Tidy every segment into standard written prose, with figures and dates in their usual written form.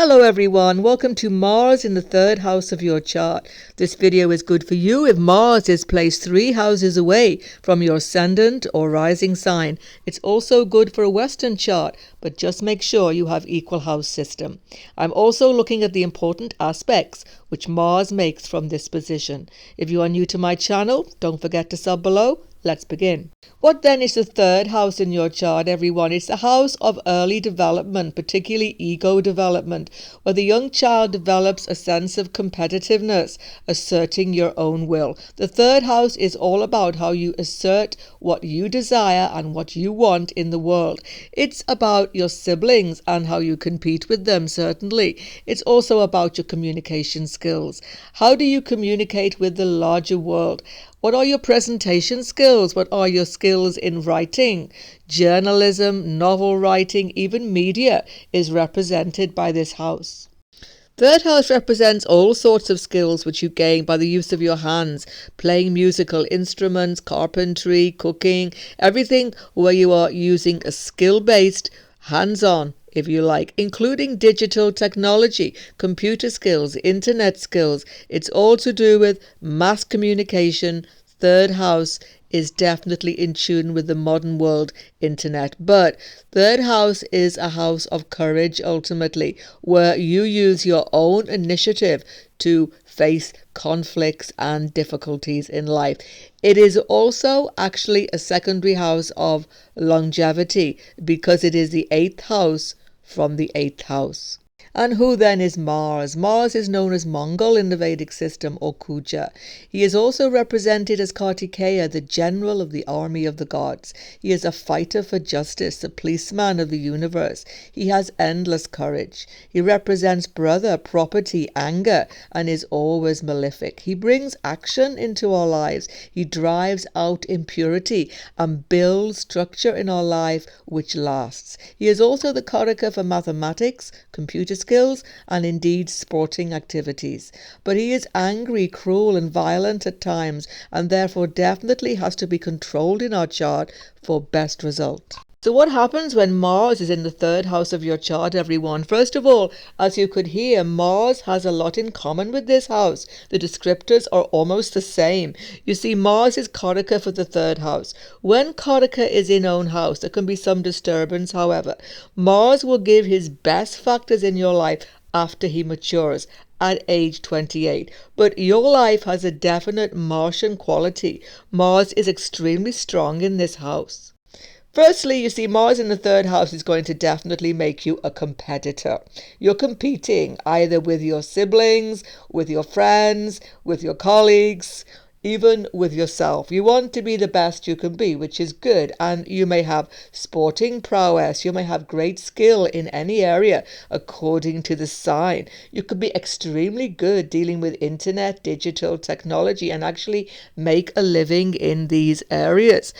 Hello everyone, welcome to Mars in the third house of your chart. This video is good for you if Mars is placed 3 houses away from your ascendant or rising sign. It's also good for a Western chart, but just make sure you have equal house system. I'm also looking at the important aspects which Mars makes from this position. If you are new to my channel, don't forget to sub below. Let's begin. What then is the third house in your chart, everyone? It's the house of early development, particularly ego development, where the young child develops a sense of competitiveness, asserting your own will. The third house is all about how you assert what you desire and what you want in the world. It's about your siblings and how you compete with them, certainly. It's also about your communication skills. How do you communicate with the larger world? What are your presentation skills? What are your skills in writing? Journalism, novel writing, even media is represented by this house. Third house represents all sorts of skills which you gain by the use of your hands, playing musical instruments, carpentry, cooking, everything where you are using a skill-based, hands-on, if you like, including digital technology, computer skills, internet skills. It's all to do with mass communication. Third house is definitely in tune with the modern world internet. But third house is a house of courage ultimately, where you use your own initiative to face conflicts and difficulties in life. It is also actually a secondary house of longevity because it is the 8th house from the 8th house. And who then is Mars? Mars is known as Mongol in the Vedic system, or Kuja. He is also represented as Kartikeya, the general of the army of the gods. He is a fighter for justice, a policeman of the universe. He has endless courage. He represents brother, property, anger, and is always malefic. He brings action into our lives. He drives out impurity and builds structure in our life which lasts. He is also the Karaka for mathematics, computer skills, and indeed sporting activities. But he is angry, cruel, and violent at times, and therefore definitely has to be controlled in our chart for best result. So what happens when Mars is in the third house of your chart, everyone? First of all, as you could hear, Mars has a lot in common with this house. The descriptors are almost the same. You see, Mars is Karaka for the third house. When Karaka is in own house, there can be some disturbance, however. Mars will give his best factors in your life after he matures at age 28. But your life has a definite Martian quality. Mars is extremely strong in this house. Firstly, you see, Mars in the third house is going to definitely make you a competitor. You're competing either with your siblings, with your friends, with your colleagues, even with yourself. You want to be the best you can be, which is good. And you may have sporting prowess. You may have great skill in any area according to the sign. You could be extremely good dealing with internet, digital technology, and actually make a living in these areas.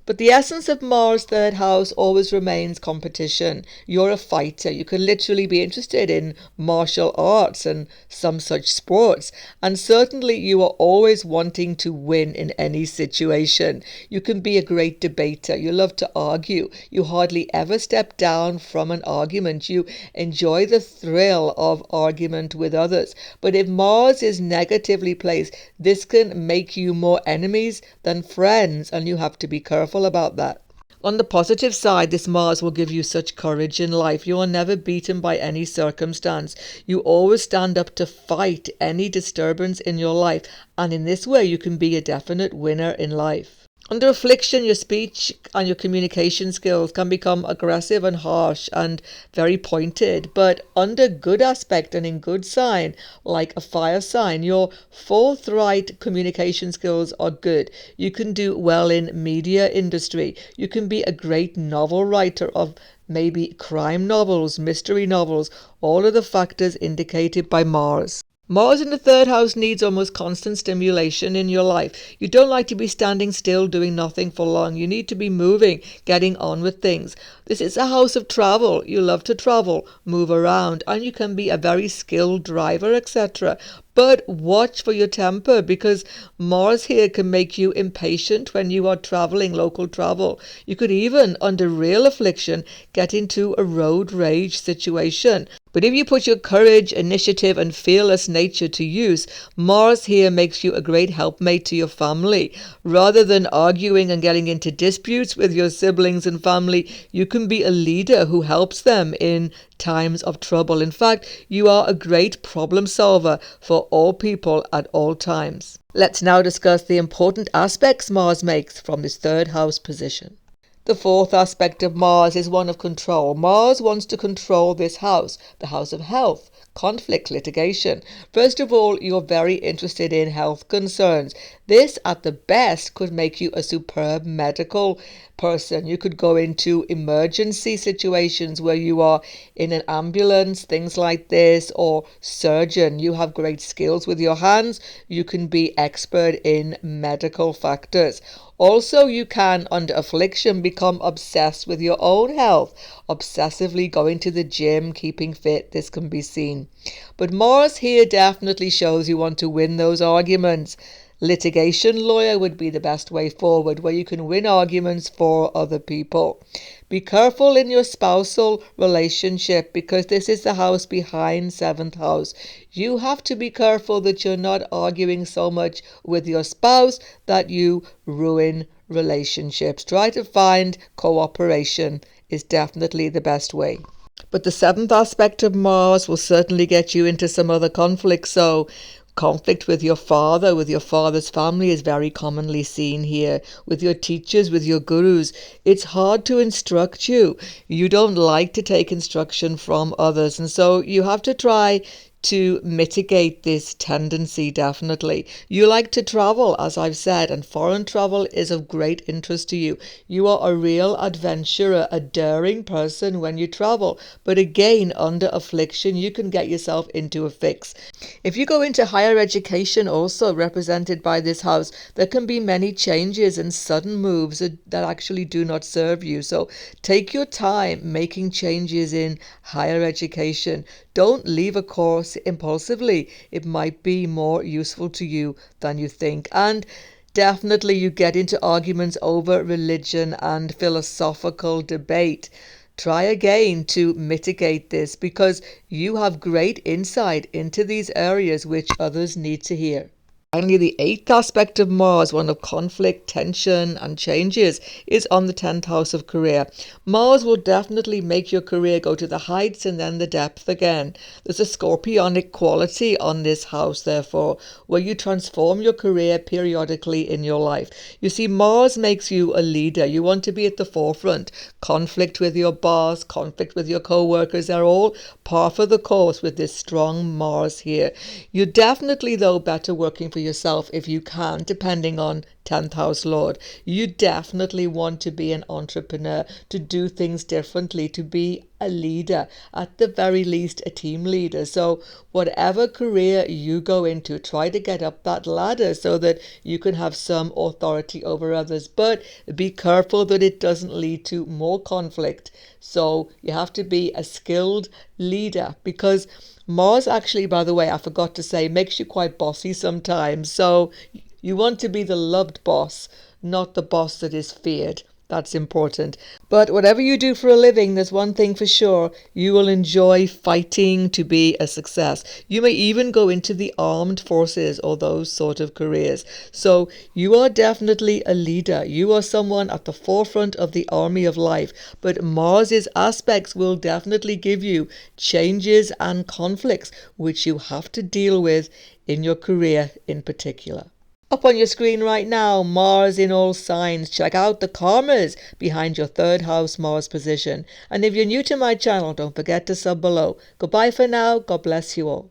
But the essence of Mars' third house always remains competition. You're a fighter. You can literally be interested in martial arts and some such sports. And certainly you are always wanting to win in any situation. You can be a great debater. You love to argue. You hardly ever step down from an argument. You enjoy the thrill of argument with others. But if Mars is negatively placed, this can make you more enemies than friends, and you have to be careful about that. On the positive side, this Mars will give you such courage in life. You are never beaten by any circumstance. You always stand up to fight any disturbance in your life, and in this way you can be a definite winner in life. Under affliction, your speech and your communication skills can become aggressive and harsh and very pointed. But under good aspect and in good sign, like a fire sign, your forthright communication skills are good. You can do well in media industry. You can be a great novel writer of maybe crime novels, mystery novels, all of the factors indicated by Mars. Mars in the third house needs almost constant stimulation in your life. You don't like to be standing still doing nothing for long. You need to be moving, getting on with things. This is a house of travel. You love to travel, move around, and you can be a very skilled driver, etc. But watch for your temper, because Mars here can make you impatient when you are traveling, local travel. You could even, under real affliction, get into a road rage situation. But if you put your courage, initiative, and fearless nature to use, Mars here makes you a great helpmate to your family. Rather than arguing and getting into disputes with your siblings and family, you can be a leader who helps them in times of trouble. In fact, you are a great problem solver for all people at all times. Let's now discuss the important aspects Mars makes from this third house position. The fourth aspect of Mars is one of control. Mars wants to control this house, the house of health, conflict, litigation. First of all, you're very interested in health concerns. This, at the best, could make you a superb medical person. You could go into emergency situations where you are in an ambulance, things like this, or surgeon. You have great skills with your hands. You can be expert in medical factors. Also, you can, under affliction, become obsessed with your own health, obsessively going to the gym, keeping fit. This can be seen. But Mars here definitely shows you want to win those arguments. Litigation lawyer would be the best way forward, where you can win arguments for other people. Be careful in your spousal relationship, because this is the house behind seventh house. You have to be careful that you're not arguing so much with your spouse that you ruin relationships. Try to find cooperation is definitely the best way. But the seventh aspect of Mars will certainly get you into some other conflicts. So conflict with your father, with your father's family is very commonly seen here. With your teachers, with your gurus, it's hard to instruct you. You don't like to take instruction from others, and so you have to try to mitigate this tendency, definitely. You like to travel, as I've said, and foreign travel is of great interest to you. You are a real adventurer, a daring person when you travel. But again, under affliction, you can get yourself into a fix. If you go into higher education, also represented by this house, there can be many changes and sudden moves that actually do not serve you. So take your time making changes in higher education. Don't leave a course impulsively. It might be more useful to you than you think. And definitely you get into arguments over religion and philosophical debate. Try again to mitigate this, because you have great insight into these areas which others need to hear. Finally, the eighth aspect of Mars, one of conflict, tension, and changes, is on the 10th house of career. Mars will definitely make your career go to the heights and then the depth again. There's a scorpionic quality on this house, therefore, where you transform your career periodically in your life. You see, Mars makes you a leader. You want to be at the forefront. Conflict with your boss, conflict with your co-workers are all par for the course with this strong Mars here. You're definitely, though, better working for yourself if you can, depending on 10th house lord. You definitely want to be an entrepreneur, to do things differently, to be a leader, at the very least a team leader. So whatever career you go into, try to get up that ladder so that you can have some authority over others, but be careful that it doesn't lead to more conflict. So you have to be a skilled leader, because Mars actually, by the way, I forgot to say, makes you quite bossy sometimes. So you want to be the loved boss, not the boss that is feared. That's important. But whatever you do for a living, there's one thing for sure. You will enjoy fighting to be a success. You may even go into the armed forces or those sort of careers. So you are definitely a leader. You are someone at the forefront of the army of life. But Mars's aspects will definitely give you changes and conflicts which you have to deal with in your career in particular. Up on your screen right now, Mars in all signs. Check out the karmas behind your third house Mars position. And if you're new to my channel, don't forget to sub below. Goodbye for now. God bless you all.